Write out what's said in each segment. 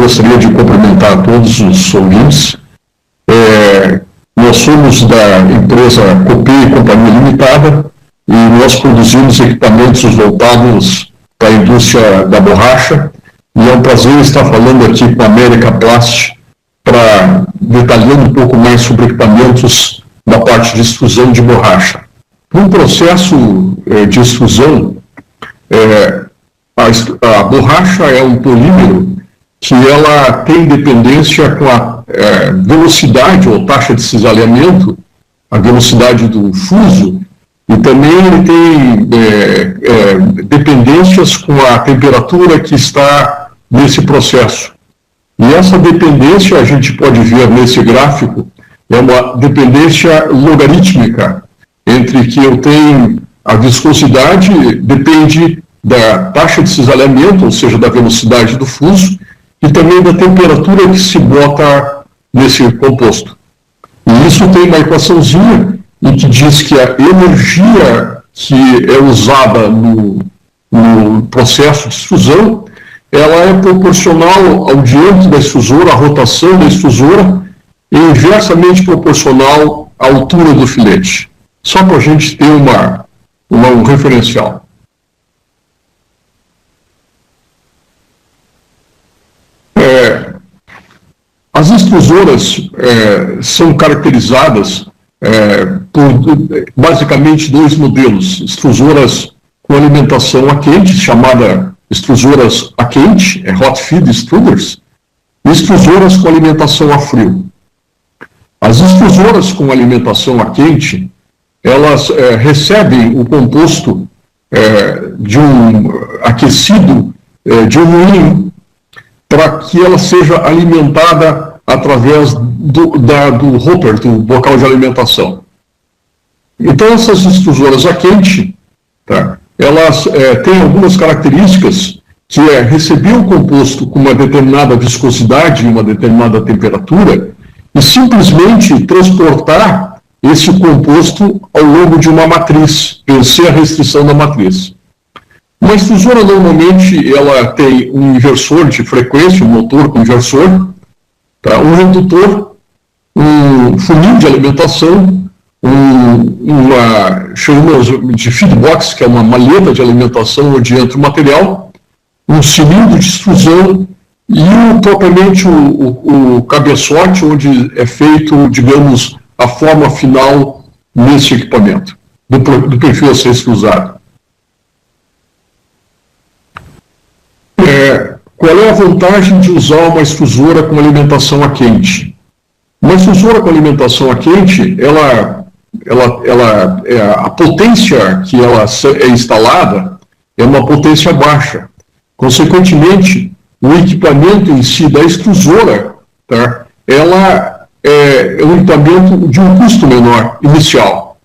gostaria de cumprimentar todos os ouvintes. Nós somos da empresa Copel Companhia Limitada e nós produzimos equipamentos voltados para a indústria da borracha. E é um prazer estar falando aqui com a América Plast para detalhando um pouco mais sobre equipamentos da parte de extrusão de borracha. No processo de extrusão, a borracha é um polímero que ela tem dependência com a velocidade ou taxa de cisalhamento, a velocidade do fuso, e também ele tem dependências com a temperatura que está nesse processo. E essa dependência, a gente pode ver nesse gráfico, é uma dependência logarítmica, entre que eu tenho a viscosidade, depende da taxa de cisalhamento, ou seja, da velocidade do fuso, e também da temperatura que se bota nesse composto. E isso tem uma equaçãozinha em que diz que a energia que é usada no processo de extrusão, ela é proporcional ao diâmetro da extrusora, à rotação da extrusora, e inversamente proporcional à altura do filete. Só para a gente ter um referencial. As extrusoras são caracterizadas por basicamente dois modelos: extrusoras com alimentação a quente, chamada extrusoras a quente, hot feed extruders, e extrusoras com alimentação a frio. As extrusoras com alimentação a quente, elas recebem o composto de um aquecido de um moinho para que ela seja alimentada através do hopper, do bocal de alimentação. Então, essas extrusoras a quente, tá, elas têm algumas características, que é receber o composto com uma determinada viscosidade e uma determinada temperatura e simplesmente transportar esse composto ao longo de uma matriz, vencer a restrição da matriz. Uma extrusora, normalmente, ela tem um inversor de frequência, um motor com inversor, tá? Um redutor, um funil de alimentação, chamamos de feedbox, que é uma maleta de alimentação onde entra o material, um cilindro de extrusão e propriamente o cabeçote, onde é feito, digamos, a forma final nesse equipamento, do perfil a ser extrusado. Qual é a vantagem de usar uma extrusora com alimentação a quente? Uma extrusora com alimentação a quente, a potência que ela é instalada é uma potência baixa. Consequentemente, o equipamento em si da extrusora, tá, ela é um equipamento de um custo menor inicial.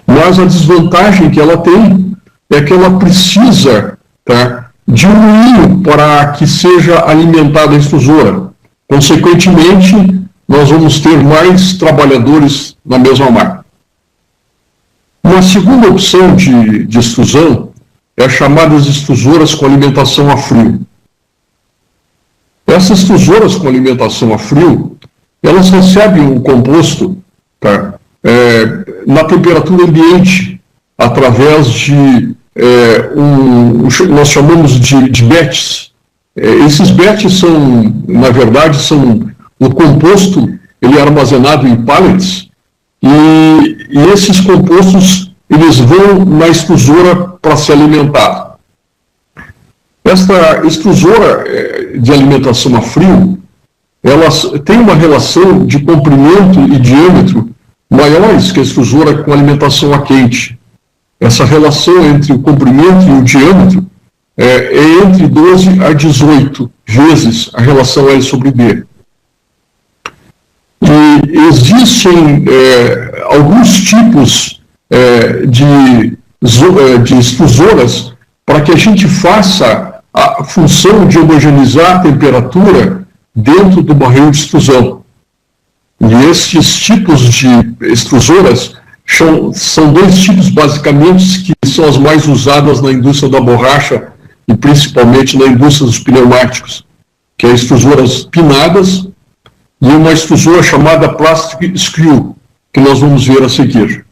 Mas a desvantagem que ela tem é que ela precisa, tá, de um moinho para que seja alimentada a extrusora. Consequentemente, nós vamos ter mais trabalhadores na mesma máquina. Uma segunda opção de extrusão é as chamadas extrusoras com alimentação a frio. Essas extrusoras com alimentação a frio, elas recebem um composto, tá, na temperatura ambiente, através de nós chamamos de batches. Esses batches são, na verdade, o composto, ele é armazenado em pallets, e esses compostos, eles vão na extrusora para ser alimentado. Esta extrusora de alimentação a frio, elas têm uma relação de comprimento e diâmetro maiores que a extrusora com alimentação a quente. Essa relação entre o comprimento e o diâmetro é entre 12 a 18 vezes a relação L sobre D. E existem alguns tipos de extrusoras para que a gente faça a função de homogeneizar a temperatura dentro do barril de extrusão. E esses tipos de extrusoras são dois tipos, basicamente, que são as mais usadas na indústria da borracha e principalmente na indústria dos pneumáticos, que é extrusoras pinadas, e uma extrusora chamada Plastic Screw, que nós vamos ver a seguir.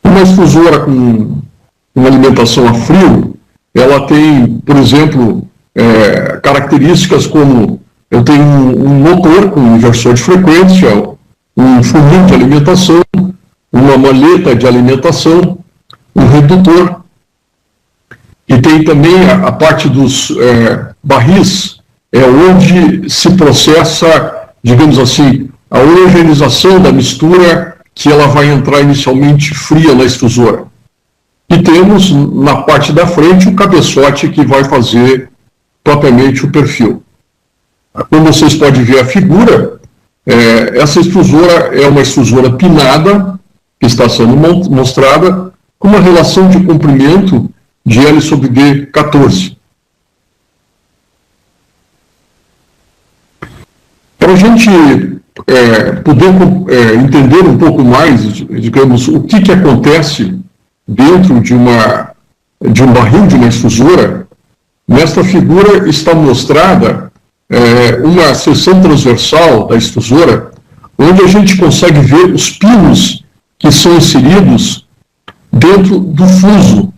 Uma extrusora com uma alimentação a frio, ela tem, por exemplo, características como eu tenho um motor com inversor de frequência, um funil de alimentação, uma maleta de alimentação, um redutor, e tem também a parte dos barris, onde se processa, digamos assim, a homogeneização da mistura, que ela vai entrar inicialmente fria na extrusora. E temos na parte da frente o cabeçote que vai fazer propriamente o perfil. Como vocês podem ver a figura, essa extrusora é uma extrusora pinada, que está sendo mostrada, com uma relação de comprimento de L sobre D 14. Para a gente poder entender um pouco mais, digamos, o que acontece dentro de um barril de uma extrusora, nesta figura está mostrada uma seção transversal da extrusora, onde a gente consegue ver os pinos que são inseridos dentro do fuso.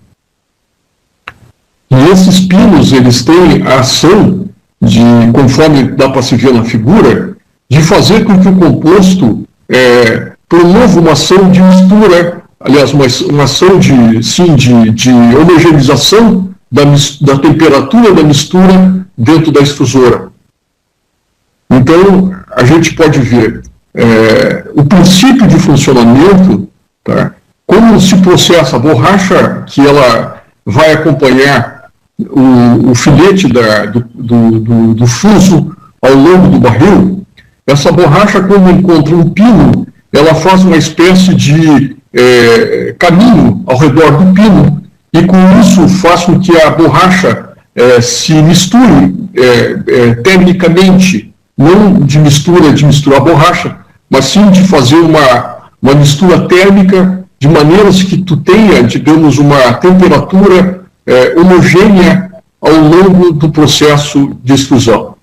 E esses pinos, eles têm a ação de, conforme dá para se ver na figura, de fazer com que o composto promova uma ação de mistura, aliás, uma ação de homogeneização da temperatura da mistura dentro da extrusora. Então, a gente pode ver o princípio de funcionamento, tá? Como se processa a borracha, que ela vai acompanhar o filete do fuso ao longo do barril. Essa borracha, quando encontra um pino, ela faz uma espécie de caminho ao redor do pino, e com isso faz com que a borracha se misture termicamente, não de misturar a borracha, mas sim de fazer uma mistura térmica, de maneiras que tu tenha, digamos, uma temperatura homogênea ao longo do processo de extrusão.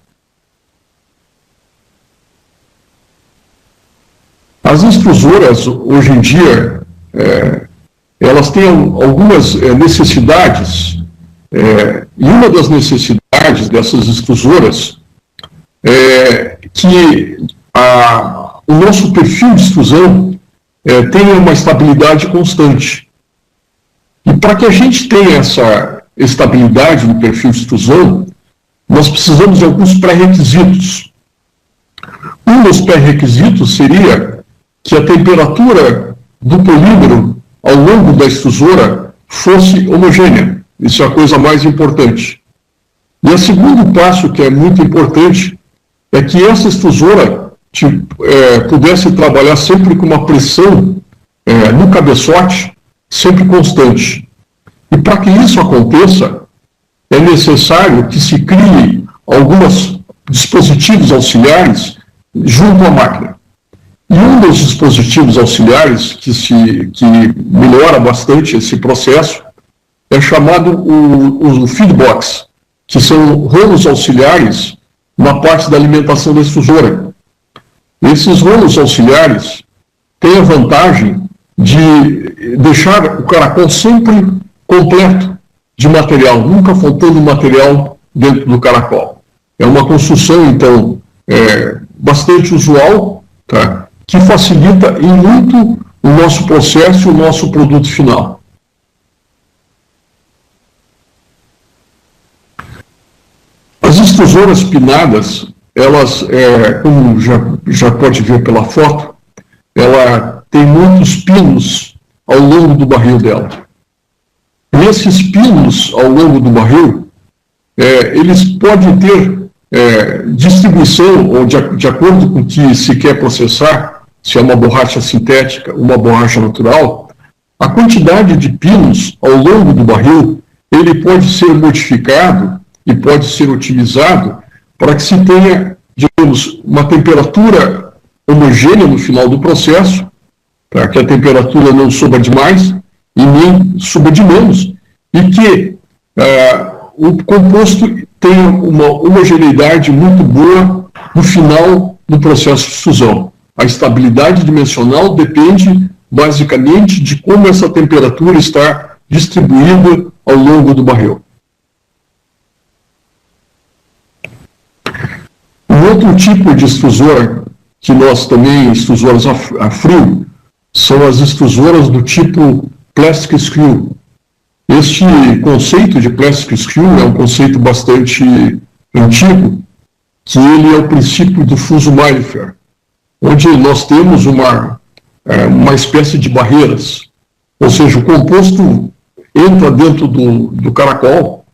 As extrusoras, hoje em dia, elas têm algumas necessidades, e uma das necessidades dessas extrusoras é que o nosso perfil de extrusão tenha uma estabilidade constante. E para que a gente tenha essa estabilidade no perfil de extrusão, nós precisamos de alguns pré-requisitos. Um dos pré-requisitos seria que a temperatura do polímero ao longo da extrusora fosse homogênea. Isso é a coisa mais importante. E o segundo passo, que é muito importante, é que essa extrusora pudesse trabalhar sempre com uma pressão no cabeçote, sempre constante. E para que isso aconteça, é necessário que se crie alguns dispositivos auxiliares junto à máquina. E um dos dispositivos auxiliares que melhora bastante esse processo é chamado o feedbox, que são rolos auxiliares na parte da alimentação da extrusora. Esses rolos auxiliares têm a vantagem de deixar o caracol sempre completo de material, nunca faltando material dentro do caracol. É uma construção, então, bastante usual, tá? Que facilita em muito o nosso processo e o nosso produto final. As extrusoras pinadas, elas, como já pode ver pela foto, ela tem muitos pinos ao longo do barril dela. E esses pinos ao longo do barril, eles podem ter distribuição, ou de acordo com o que se quer processar, se é uma borracha sintética ou uma borracha natural, a quantidade de pinos ao longo do barril, ele pode ser modificado e pode ser otimizado para que se tenha, digamos, uma temperatura homogênea no final do processo, para que a temperatura não suba demais e nem suba de menos, e que o composto tem uma homogeneidade muito boa no final do processo de fusão. A estabilidade dimensional depende basicamente de como essa temperatura está distribuída ao longo do barril. Um outro tipo de extrusor que nós também, extrusoras a frio, são as extrusoras do tipo plastic screw. Este conceito de plastic screw é um conceito bastante antigo, que ele é o princípio do fuso Maillefert, onde nós temos uma espécie de barreiras, ou seja, o composto entra dentro do caracol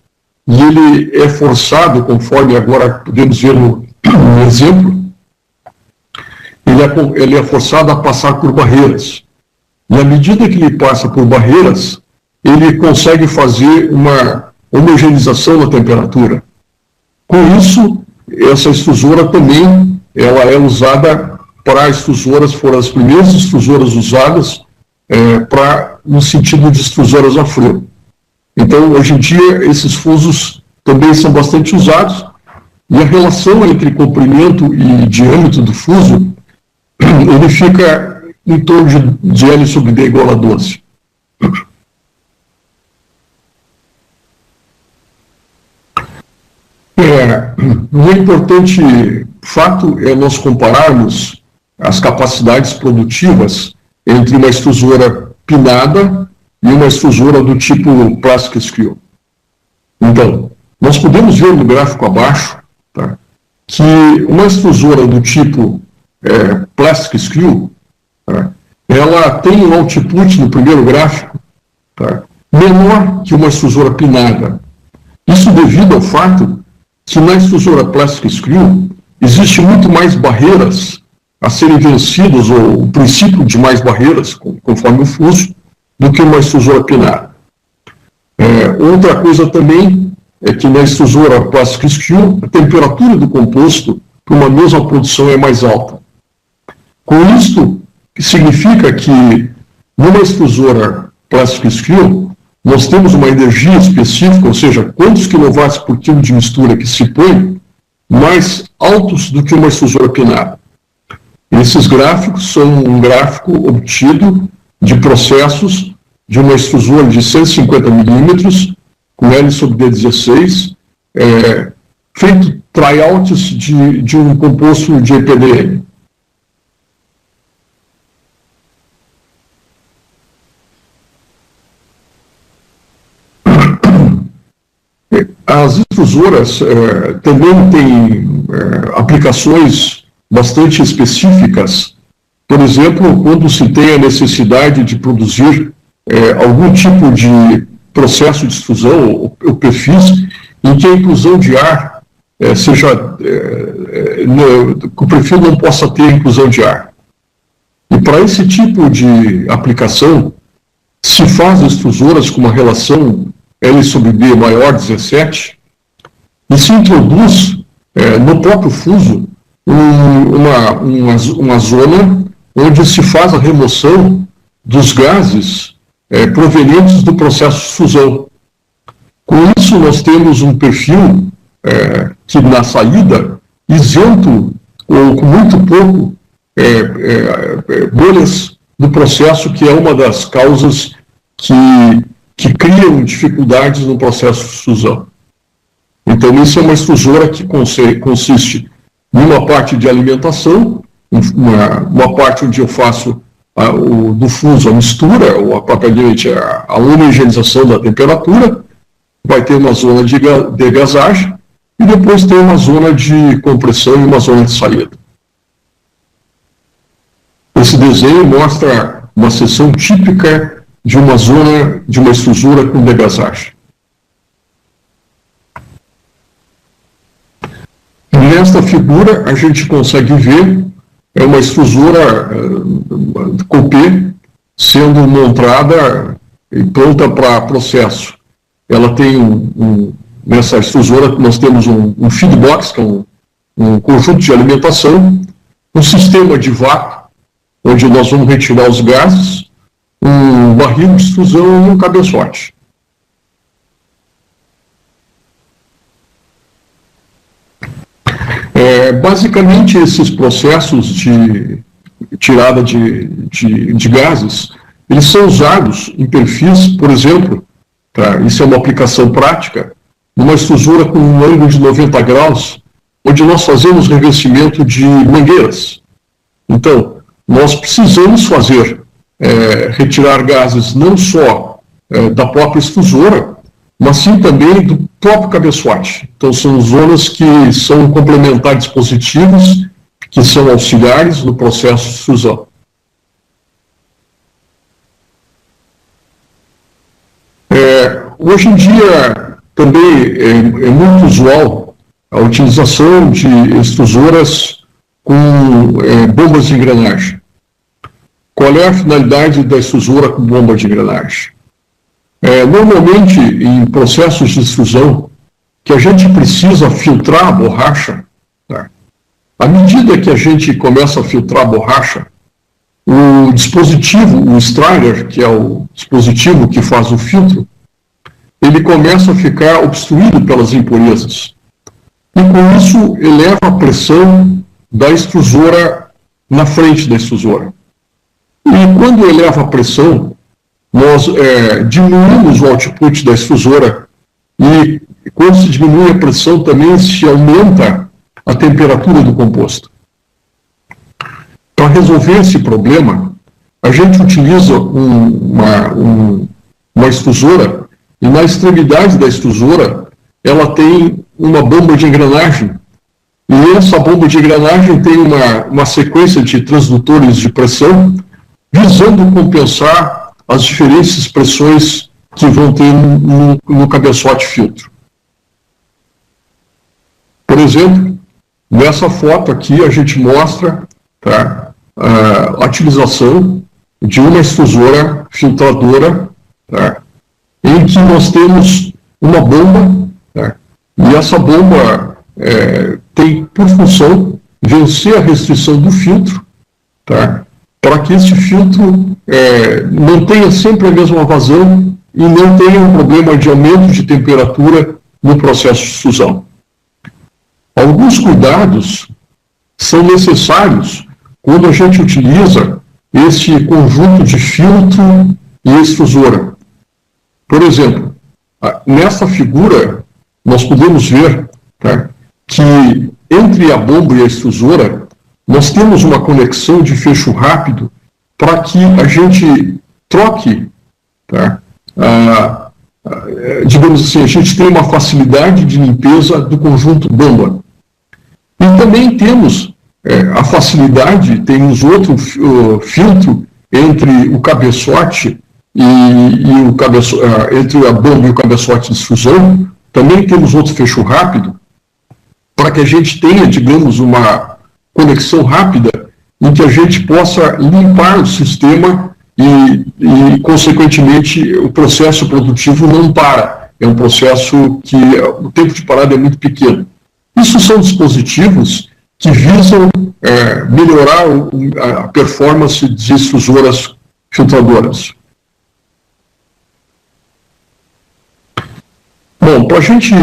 e ele é forçado, conforme agora podemos ver no exemplo, ele é forçado a passar por barreiras. E à medida que ele passa por barreiras, ele consegue fazer uma homogeneização da temperatura. Com isso, essa extrusora também ela é usada para extrusoras, foram as primeiras extrusoras usadas no sentido de extrusoras a frio. Então, hoje em dia, esses fusos também são bastante usados, e a relação entre comprimento e diâmetro do fuso, ele fica em torno de L sobre D igual a 12. Um importante fato é nós compararmos as capacidades produtivas entre uma extrusora pinada e uma extrusora do tipo plastic screw. Então, nós podemos ver no gráfico abaixo, tá, que uma extrusora do tipo plastic screw, tá, ela tem um output no primeiro gráfico, tá, menor que uma extrusora pinada. Isso devido ao fato que na extrusora plastic screw existe muito mais barreiras a serem vencidas, ou o princípio de mais barreiras, conforme o fuso, do que uma extrusora pinada. Outra coisa também é que na extrusora plastic screw a temperatura do composto para uma mesma produção é mais alta. Com isto, significa que numa extrusora plastic screw nós temos uma energia específica, ou seja, quantos quilowatts por quilo de mistura que se põe, mais altos do que uma extrusora pinada. Esses gráficos são um gráfico obtido de processos de uma extrusora de 150 milímetros, com L sobre D16, feito tryouts de um composto de EPDM. As extrusoras também têm aplicações bastante específicas. Por exemplo, quando se tem a necessidade de produzir algum tipo de processo de extrusão ou perfis em que a inclusão de ar que o perfil não possa ter inclusão de ar. E para esse tipo de aplicação, se faz extrusoras com uma relação L sobre B maior 17, e se introduz no próprio fuso uma zona onde se faz a remoção dos gases provenientes do processo de fusão. Com isso, nós temos um perfil que, na saída, isento ou com muito pouco bolhas do processo, que é uma das causas que criam dificuldades no processo de fusão. Então, isso é uma extrusora que consiste em uma parte de alimentação, uma parte onde eu faço do fuso a mistura, ou propriamente a homogeneização da temperatura, vai ter uma zona de degasagem, e depois tem uma zona de compressão e uma zona de saída. Esse desenho mostra uma seção típica de uma zona, de uma extrusora com degasagem. Nesta figura, a gente consegue ver uma extrusora Coupé sendo montada e pronta para processo. Ela tem nessa extrusora nós temos um feedbox, que é um conjunto de alimentação, um sistema de vácuo, onde nós vamos retirar os gases, um barril de extrusão e um cabeçote. basicamente, esses processos de tirada de gases, eles são usados em perfis, por exemplo, isso é uma aplicação prática, numa extrusora com um ângulo de 90 graus, onde nós fazemos revestimento de mangueiras. Então, nós precisamos retirar gases não só da própria extrusora, mas sim também do próprio cabeçote. Então, são zonas que são complementares dispositivos, que são auxiliares no processo de extrusão. Hoje em dia, também é muito usual a utilização de extrusoras com bombas de engrenagem. Qual é a finalidade da extrusora com bomba de engrenagem? Normalmente, em processos de extrusão, que a gente precisa filtrar a borracha, tá? À medida que a gente começa a filtrar a borracha, o dispositivo, o strainer, que é o dispositivo que faz o filtro, ele começa a ficar obstruído pelas impurezas. E com isso, eleva a pressão da extrusora na frente da extrusora. E quando eleva a pressão, nós diminuímos o output da extrusora e quando se diminui a pressão também se aumenta a temperatura do composto. Para resolver esse problema, a gente utiliza uma extrusora e na extremidade da extrusora ela tem uma bomba de engrenagem e essa bomba de engrenagem tem uma sequência de transdutores de pressão visando compensar as diferentes pressões que vão ter no cabeçote filtro. Por exemplo, nessa foto aqui a gente mostra a utilização de uma extrusora filtradora, em que nós temos uma bomba, e essa bomba tem por função vencer a restrição do filtro, para que esse filtro mantenha sempre a mesma vazão e não tenha um problema de aumento de temperatura no processo de extrusão. Alguns cuidados são necessários quando a gente utiliza esse conjunto de filtro e extrusora. Por exemplo, nessa figura, nós podemos ver que entre a bomba e a extrusora, nós temos uma conexão de fecho rápido para que a gente troque, digamos assim, a gente tem uma facilidade de limpeza do conjunto bomba. E também temos a facilidade, temos outro filtro entre o cabeçote entre a bomba e o cabeçote de extrusão, também temos outro fecho rápido, para que a gente tenha, digamos, uma conexão rápida em que a gente possa limpar o sistema e consequentemente, o processo produtivo não para. É um processo que o tempo de parada é muito pequeno. Isso são dispositivos que visam melhorar a performance de extrusoras filtradoras. Bom, para a gente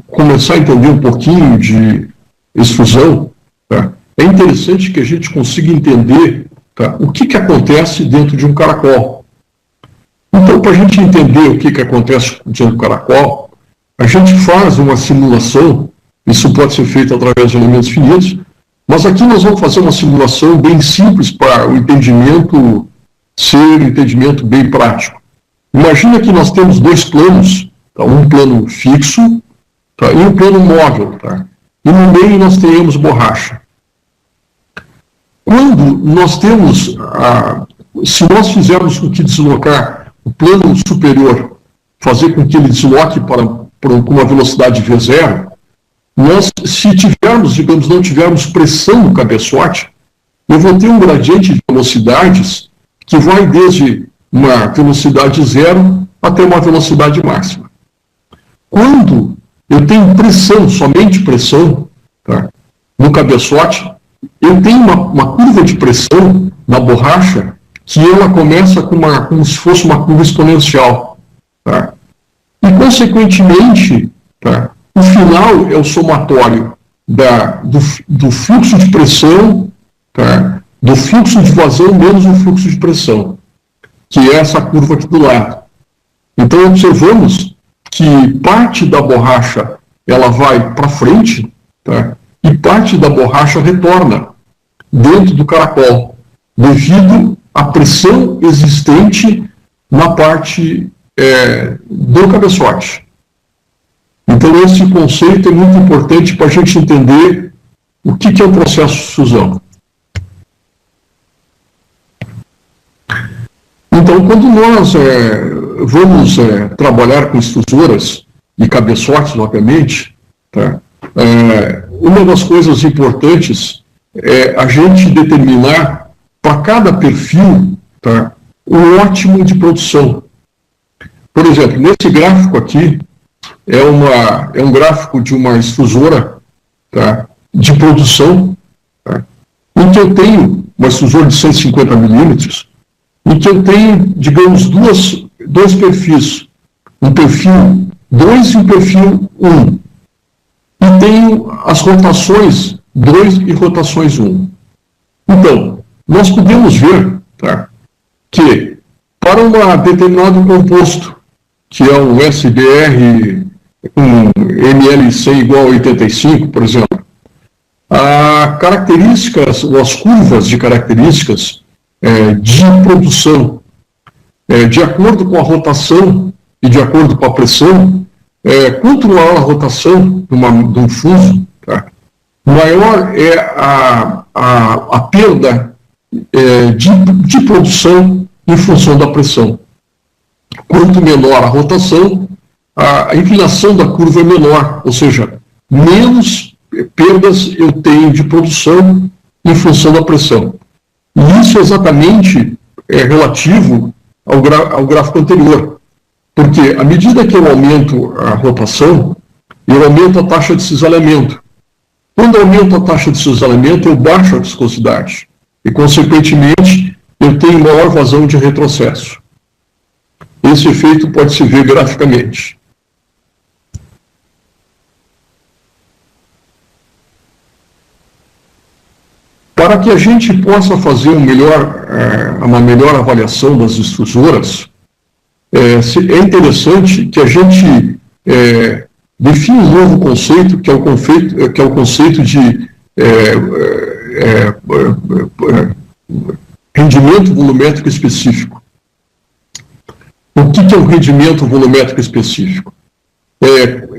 começar a entender um pouquinho de extrusão, é interessante que a gente consiga entender o que acontece dentro de um caracol. Então, para a gente entender o que acontece dentro do caracol, a gente faz uma simulação, isso pode ser feito através de elementos finitos, mas aqui nós vamos fazer uma simulação bem simples para o entendimento ser um entendimento bem prático. Imagina que nós temos dois planos, um plano fixo e um plano móvel, e no meio nós tenhamos borracha. Quando nós temos, se nós fizermos com que deslocar o plano superior, fazer com que ele desloque com uma velocidade V0, nós, se tivermos, digamos, não tivermos pressão no cabeçote, eu vou ter um gradiente de velocidades que vai desde uma velocidade zero até uma velocidade máxima. Quando eu tenho pressão, somente pressão, no cabeçote, eu tenho uma curva de pressão na borracha que ela começa como se fosse uma curva exponencial. E, consequentemente, o final é o somatório do fluxo de pressão, tá? Do fluxo de vazão menos o fluxo de pressão, que é essa curva aqui do lado. Então, observamos que parte da borracha ela vai para frente, tá? E parte da borracha retorna dentro do caracol, devido à pressão existente na parte do cabeçote. Então, esse conceito é muito importante para a gente entender o que é o processo de fusão. Então, quando nós vamos trabalhar com extrusoras e cabeçotes, obviamente, tá? Uma das coisas importantes é a gente determinar para cada perfil, tá, um ótimo de produção. Por exemplo, nesse gráfico aqui, é um gráfico de uma extrusora, tá, de produção, tá, em que eu tenho uma extrusora de 150 milímetros, em que eu tenho, digamos, dois perfis, um perfil 2 e um perfil 1. E tenho as rotações 2 e rotações 1. Então, nós podemos ver, tá, que para um determinado composto, que é um SBR, um MLC igual a 85, por exemplo, as curvas de características de produção, de acordo com a rotação e de acordo com a pressão, quanto maior a rotação de um fuso, tá, maior é a perda de produção em função da pressão. Quanto menor a rotação, a inclinação da curva é menor, ou seja, menos perdas eu tenho de produção em função da pressão. E isso exatamente é relativo ao gráfico anterior, porque à medida que eu aumento a rotação, eu aumento a taxa de cisalhamento. Quando eu aumento a taxa de cisalhamento, eu baixo a viscosidade e, consequentemente, eu tenho maior vazão de retrocesso. Esse efeito pode se ver graficamente. Para que a gente possa fazer uma melhor avaliação das extrusoras, é interessante que a gente defina um novo conceito, que é o conceito de rendimento volumétrico específico. O que é um rendimento volumétrico específico?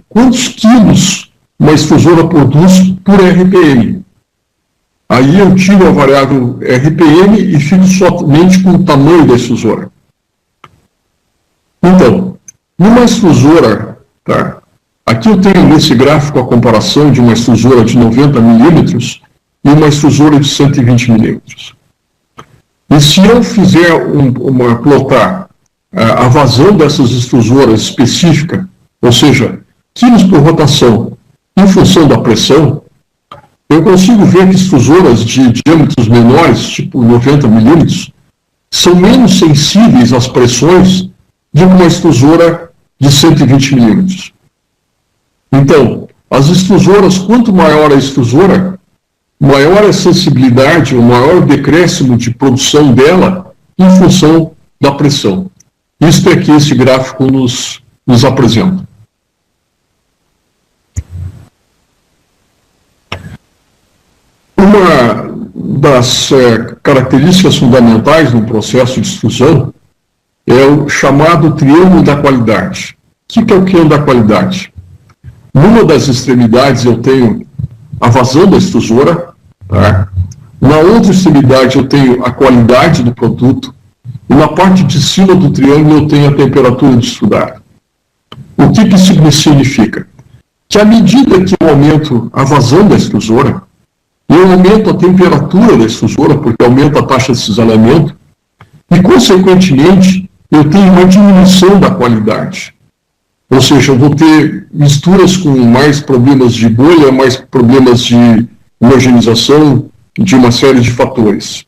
Quantos quilos uma extrusora produz por RPM? Aí eu tiro a variável RPM e fico somente com o tamanho da extrusora. Então, numa extrusora, tá, aqui eu tenho nesse gráfico a comparação de uma extrusora de 90 milímetros e uma extrusora de 120 milímetros. E se eu fizer plotar a vazão dessas extrusoras específica, ou seja, quilos por rotação em função da pressão, eu consigo ver que extrusoras de diâmetros menores, tipo 90 milímetros, são menos sensíveis às pressões do que uma extrusora de 120 milímetros. Então, as extrusoras, quanto maior a extrusora, maior a sensibilidade, o maior decréscimo de produção dela em função da pressão. Isto é que esse gráfico nos apresenta. Uma das características fundamentais no processo de extrusão é o chamado triângulo da qualidade. O que é o triângulo da qualidade? Numa das extremidades eu tenho a vazão da extrusora, tá? Na outra extremidade eu tenho a qualidade do produto, e na parte de cima do triângulo eu tenho a temperatura de extrudar. O que isso significa? Que à medida que eu aumento a vazão da extrusora, eu aumento a temperatura da extrusora, porque aumenta a taxa de cisalhamento, e, consequentemente, eu tenho uma diminuição da qualidade. Ou seja, eu vou ter misturas com mais problemas de bolha, mais problemas de homogeneização, de uma série de fatores.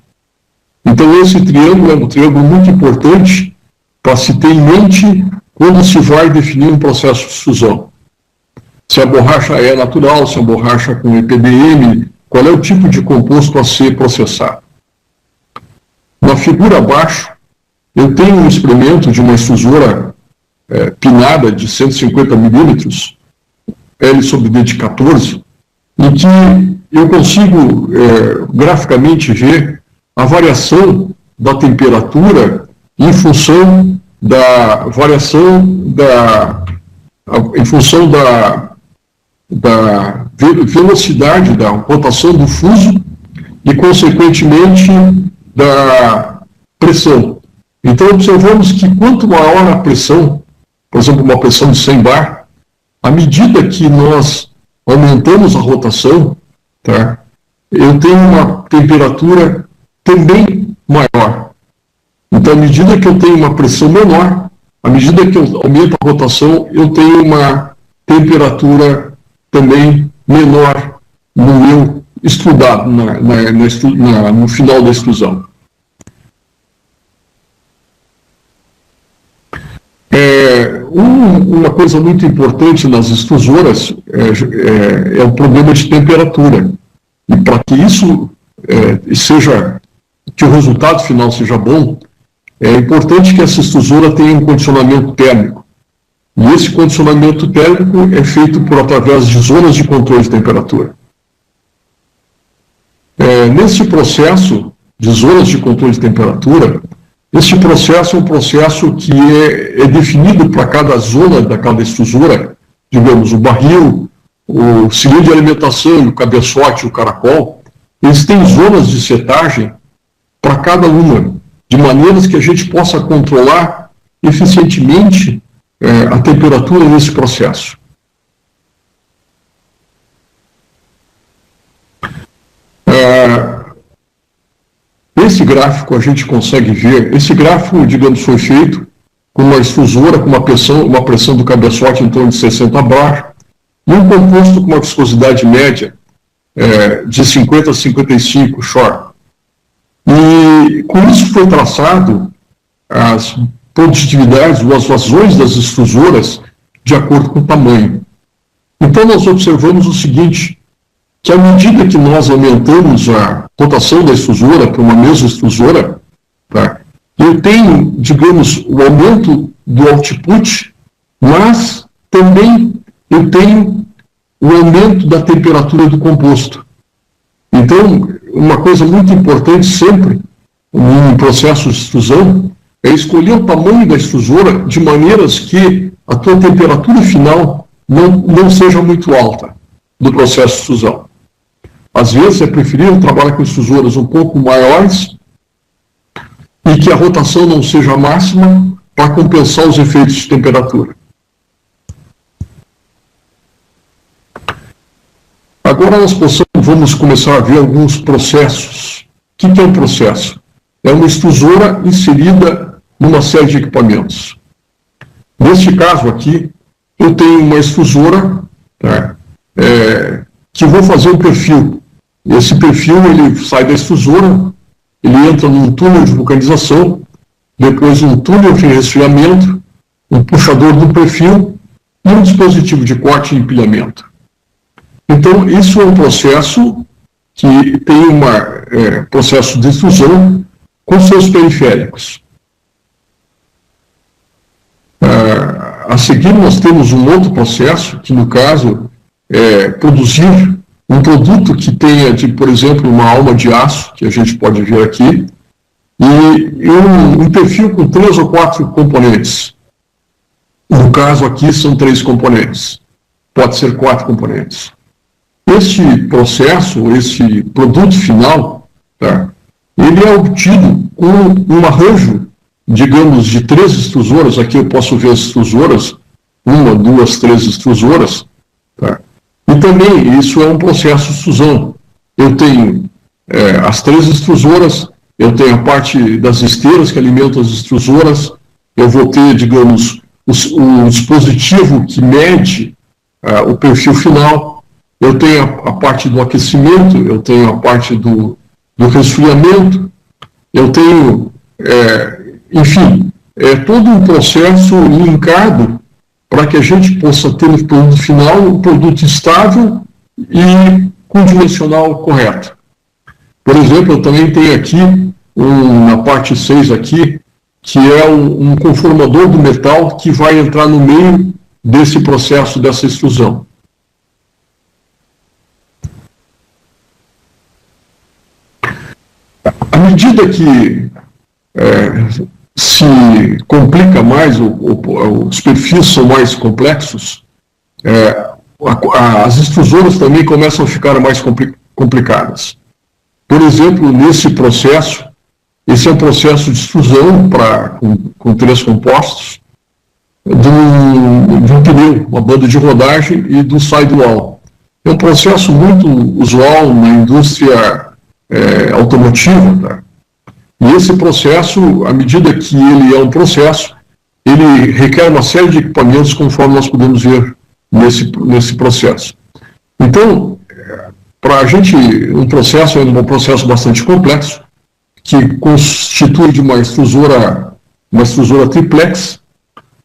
Então, esse triângulo é um triângulo muito importante para se ter em mente quando se vai definir um processo de fusão. Se se a borracha é natural, se a borracha com EPDM, qual é o tipo de composto a ser processado. Na figura abaixo, eu tenho um experimento de uma extrusora pinada de 150 milímetros, L sobre D de 14, em que eu consigo graficamente ver a variação da temperatura em função da variação em função da velocidade da rotação do fuso e, consequentemente, da pressão. Então, observamos que quanto maior a pressão, por exemplo, uma pressão de 100 bar, à medida que nós aumentamos a rotação, tá, eu tenho uma temperatura também maior. Então, à medida que eu tenho uma pressão menor, à medida que eu aumento a rotação, eu tenho uma temperatura também menor no meu estudado, no final da extrusão. Uma coisa muito importante nas extrusoras é o problema de temperatura. E para que isso que o resultado final seja bom, é importante que essa extrusora tenha um condicionamento térmico. E esse condicionamento térmico é feito através de zonas de controle de temperatura. Nesse processo de zonas de controle de temperatura, este processo é um processo que é definido para cada zona da cada extrusora, digamos, o barril, o cilindro de alimentação, o cabeçote, o caracol. Eles têm zonas de setagem para cada uma, de maneiras que a gente possa controlar eficientemente a temperatura nesse processo. Esse gráfico a gente consegue ver, esse gráfico, digamos, foi feito com uma extrusora com uma pressão do cabeçote em torno de 60 bar e um composto com uma viscosidade média de 50 a 55 Shor. E com isso foi traçado as produtividades ou as vazões das extrusoras de acordo com o tamanho. Então nós observamos o seguinte, que à medida que nós aumentamos a rotação da extrusora para uma mesma extrusora, tá, eu tenho, digamos, o aumento do output, mas também eu tenho o aumento da temperatura do composto. Então, uma coisa muito importante sempre, em processo de extrusão, é escolher o tamanho da extrusora de maneiras que a tua temperatura final não seja muito alta do processo de extrusão. Às vezes é preferível trabalhar com extrusoras um pouco maiores e que a rotação não seja máxima para compensar os efeitos de temperatura. Agora nós vamos começar a ver alguns processos. O que é um processo? É uma extrusora inserida numa série de equipamentos. Neste caso aqui, eu tenho uma extrusora, tá, que vou fazer um perfil. Esse perfil ele sai da extrusora, ele entra num túnel de vulcanização, depois um túnel de resfriamento, um puxador do perfil e um dispositivo de corte e empilhamento. Então, isso é um processo que tem processo de extrusão com seus periféricos. A seguir, nós temos um outro processo, que no caso é produzir um produto que tenha, por exemplo, uma alma de aço, que a gente pode ver aqui, e um perfil com 3 ou 4 componentes. No caso aqui, são 3 componentes. Pode ser 4 componentes. Este processo, esse produto final, tá, ele é obtido com um arranjo, digamos, de 3 extrusoras. Aqui eu posso ver as extrusoras, 1, 2, 3 extrusoras, tá? E também isso é um processo de extrusão. Eu tenho as 3 extrusoras, eu tenho a parte das esteiras que alimentam as extrusoras, eu vou ter, digamos, o dispositivo que mede o perfil final, eu tenho a parte do aquecimento, eu tenho a parte do resfriamento, eu tenho, enfim, todo um processo linkado para que a gente possa ter no produto final um produto estável e com dimensional correto. Por exemplo, eu também tenho aqui, na parte 6 aqui, que é um conformador do metal que vai entrar no meio desse processo, dessa extrusão. À medida que se complica mais, os perfis são mais complexos, as extrusoras também começam a ficar mais complicadas. Por exemplo, nesse processo, esse é um processo de extrusão com 3 compostos, de um pneu, uma banda de rodagem e do sidewall. É um processo muito usual na indústria automotiva, tá? E esse processo, à medida que ele é um processo, ele requer uma série de equipamentos, conforme nós podemos ver nesse processo. Então, para a gente, um processo é um processo bastante complexo, que constitui de uma extrusora triplex,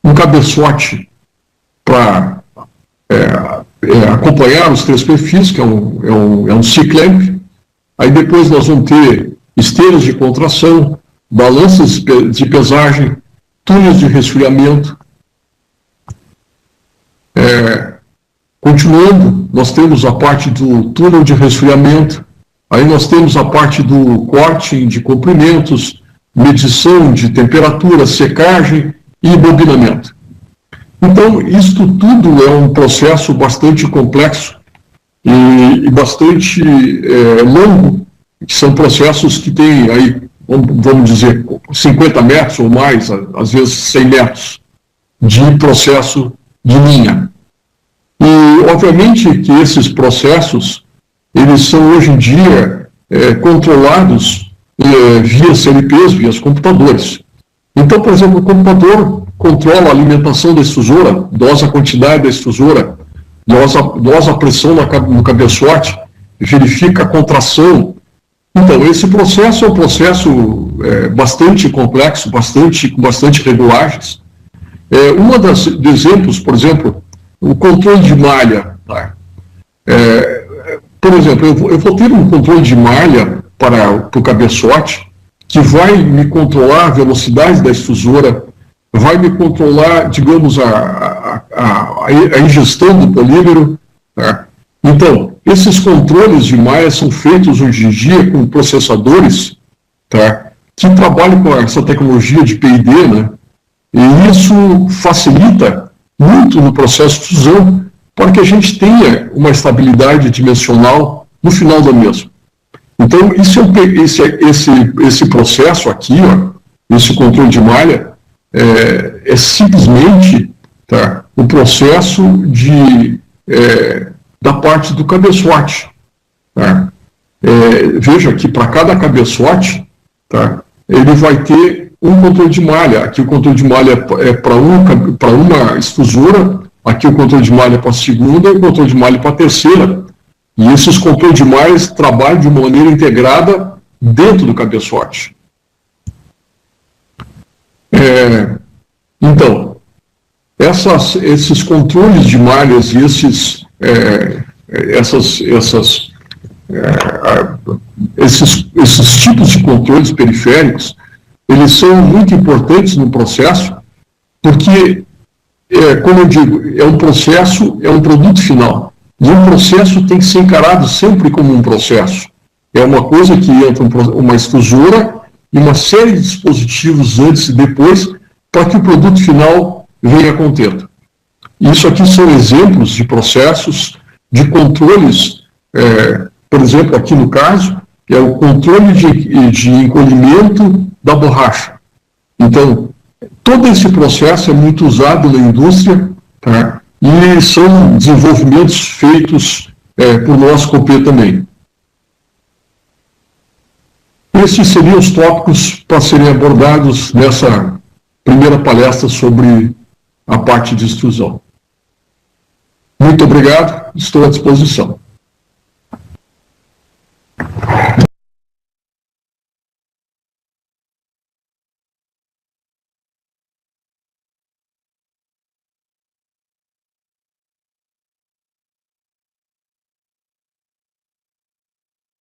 um cabeçote para acompanhar os 3 perfis, que é um C-clamp. Aí depois nós vamos ter esteiras de contração, balanças de pesagem, túneis de resfriamento. Continuando, nós temos a parte do túnel de resfriamento, aí nós temos a parte do corte de comprimentos, medição de temperatura, secagem e bobinamento. Então, isto tudo é um processo bastante complexo e bastante longo, que são processos que têm aí, vamos dizer, 50 metros ou mais, às vezes 100 metros de processo de linha. E, obviamente, que esses processos, eles são hoje em dia controlados via CLPs, via computadores. Então, por exemplo, o computador controla a alimentação da extrusora, dosa a quantidade da extrusora, dosa a pressão no cabeçote, verifica a contração. Então, esse processo é um processo bastante complexo, com bastante regulagens. Um dos exemplos, por exemplo, o controle de malha. Tá? Por exemplo, eu vou ter um controle de malha para o cabeçote que vai me controlar a velocidade da extrusora, vai me controlar, digamos, a ingestão do polímero. Tá? Então, esses controles de malha são feitos hoje em dia com processadores, tá, que trabalham com essa tecnologia de PID, né? E isso facilita muito no processo de extrusão para que a gente tenha uma estabilidade dimensional no final da mesma. Então, esse processo aqui, ó, esse controle de malha, é simplesmente, tá, o processo da parte do cabeçote. Tá? Veja que para cada cabeçote, tá, ele vai ter um controle de malha. Aqui o controle de malha é para uma extrusora, aqui o controle de malha é para a segunda e o controle de malha para a terceira. E esses controles de malhas trabalham de uma maneira integrada dentro do cabeçote. Então, esses controles de malhas e esses tipos de controles periféricos, eles são muito importantes no processo, porque, como eu digo, é um processo, é um produto final. E um processo tem que ser encarado sempre como um processo. É uma coisa que entra uma extrusora e uma série de dispositivos antes e depois para que o produto final venha a contento. Isso aqui são exemplos de processos, de controles, por exemplo, aqui no caso, é o controle de encolhimento da borracha. Então, todo esse processo é muito usado na indústria, tá? E são desenvolvimentos feitos por nós, Copé, também. Esses seriam os tópicos para serem abordados nessa primeira palestra sobre a parte de extrusão. Muito obrigado, estou à disposição.